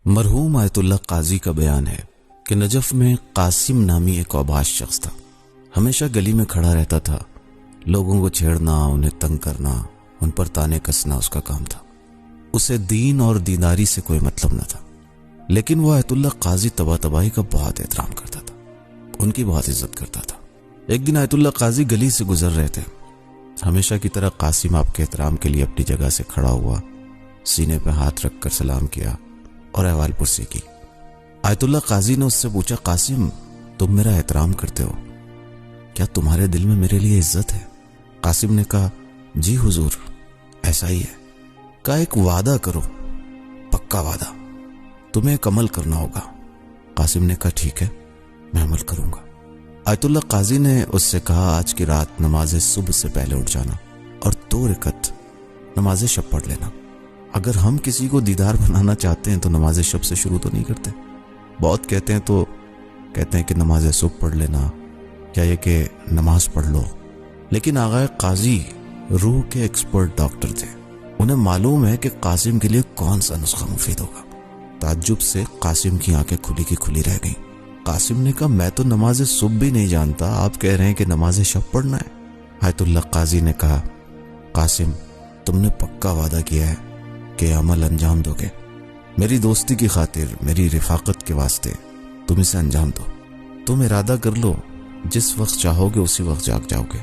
مرحوم آیت اللہ قاضی کا بیان ہے کہ نجف میں قاسم نامی ایک اوباش شخص تھا۔ ہمیشہ گلی میں کھڑا رہتا تھا، لوگوں کو چھیڑنا، انہیں تنگ کرنا، ان پر تانے کسنا اس کا کام تھا۔ اسے دین اور دینداری سے کوئی مطلب نہ تھا، لیکن وہ آیت اللہ قاضی طباطبائی کا بہت احترام کرتا تھا، ان کی بہت عزت کرتا تھا۔ ایک دن آیت اللہ قاضی گلی سے گزر رہے تھے۔ ہمیشہ کی طرح قاسم آپ کے احترام کے لیے اپنی جگہ سے کھڑا ہوا، سینے پہ ہاتھ رکھ کر سلام کیا اور احوال پرسی کی۔ آیت اللہ قاضی نے اس سے پوچھا، قاسم تم میرا احترام کرتے ہو، کیا تمہارے دل میں میرے لیے عزت ہے؟ قاسم نے کہا، جی حضور ایسا ہی ہے۔ کہا، ایک وعدہ کرو، پکا وعدہ، تمہیں ایک عمل کرنا ہوگا۔ قاسم نے کہا، ٹھیک ہے میں عمل کروں گا۔ آیت اللہ قاضی نے اس سے کہا، آج کی رات نماز صبح سے پہلے اٹھ جانا اور 2 رکعت نماز شب پڑھ لینا۔ اگر ہم کسی کو دیدار بنانا چاہتے ہیں تو نماز شب سے شروع تو نہیں کرتے۔ بہت کہتے ہیں کہ نماز صبح پڑھ لینا یا یہ کہ نماز پڑھ لو، لیکن آغا قاضی روح کے ایکسپرٹ ڈاکٹر تھے، انہیں معلوم ہے کہ قاسم کے لیے کون سا نسخہ مفید ہوگا۔ تعجب سے قاسم کی آنکھیں کھلی کی کھلی رہ گئیں۔ قاسم نے کہا، میں تو نماز صبح بھی نہیں جانتا، آپ کہہ رہے ہیں کہ نماز شب پڑھنا ہے۔ آیت اللہ قاضی نے کہا، قاسم تم نے پکا وعدہ کیا ہے کہ عمل انجام دو گے، میری دوستی کی خاطر، میری رفاقت کے واسطے تم اسے انجام دو۔ تم ارادہ کر لو، جس وقت چاہو گے اسی وقت جاگ جاؤ گے۔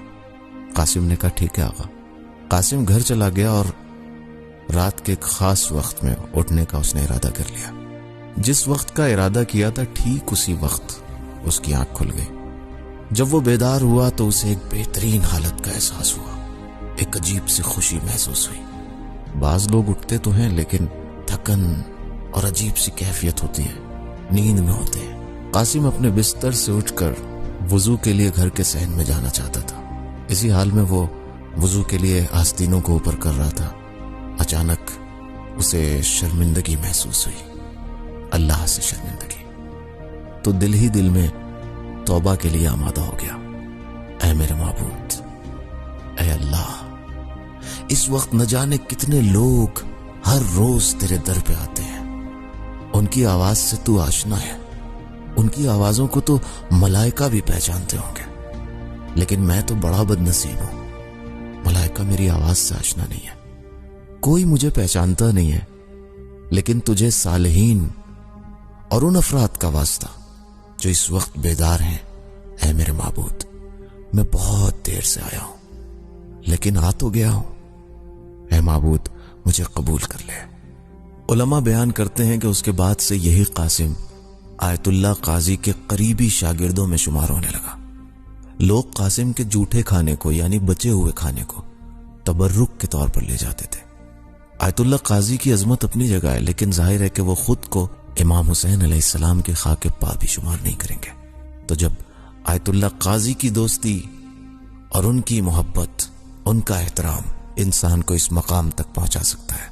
قاسم نے کہا، ٹھیک ہے آقا۔ قاسم گھر چلا گیا اور رات کے ایک خاص وقت میں اٹھنے کا اس نے ارادہ کر لیا۔ جس وقت کا ارادہ کیا تھا ٹھیک اسی وقت اس کی آنکھ کھل گئی۔ جب وہ بیدار ہوا تو اسے ایک بہترین حالت کا احساس ہوا، ایک عجیب سی خوشی محسوس ہوئی۔ بعض لوگ اٹھتے تو ہیں لیکن تھکن اور عجیب سی کیفیت ہوتی ہے، نیند میں ہوتے ہیں۔ قاسم اپنے بستر سے اٹھ کر وضو کے لیے گھر کے صحن میں جانا چاہتا تھا۔ اسی حال میں وہ وضو کے لیے آستینوں کو اوپر کر رہا تھا، اچانک اسے شرمندگی محسوس ہوئی، اللہ سے شرمندگی۔ تو دل ہی دل میں توبہ کے لیے آمادہ ہو گیا، اے میرے معبود، اے اللہ، اس وقت نہ جانے کتنے لوگ ہر روز تیرے در پہ آتے ہیں، ان کی آواز سے تو آشنا ہے، ان کی آوازوں کو تو ملائکہ بھی پہچانتے ہوں گے، لیکن میں تو بڑا بد نصیب ہوں، ملائکہ میری آواز سے آشنا نہیں ہے، کوئی مجھے پہچانتا نہیں ہے، لیکن تجھے صالحین اور ان افراد کا واسطہ جو اس وقت بیدار ہیں، اے میرے معبود، میں بہت دیر سے آیا ہوں لیکن آ تو گیا ہوں، اے معبود مجھے قبول کر لے۔ علماء بیان کرتے ہیں کہ اس کے بعد سے یہی قاسم آیت اللہ قاضی کے قریبی شاگردوں میں شمار ہونے لگا۔ لوگ قاسم کے جھوٹے کھانے کو یعنی بچے ہوئے کھانے کو تبرک کے طور پر لے جاتے تھے۔ آیت اللہ قاضی کی عظمت اپنی جگہ ہے، لیکن ظاہر ہے کہ وہ خود کو امام حسین علیہ السلام کے خاک پا بھی شمار نہیں کریں گے۔ تو جب آیت اللہ قاضی کی دوستی اور ان کی محبت، ان کا احترام انسان کو اس مقام تک پہنچا سکتا ہے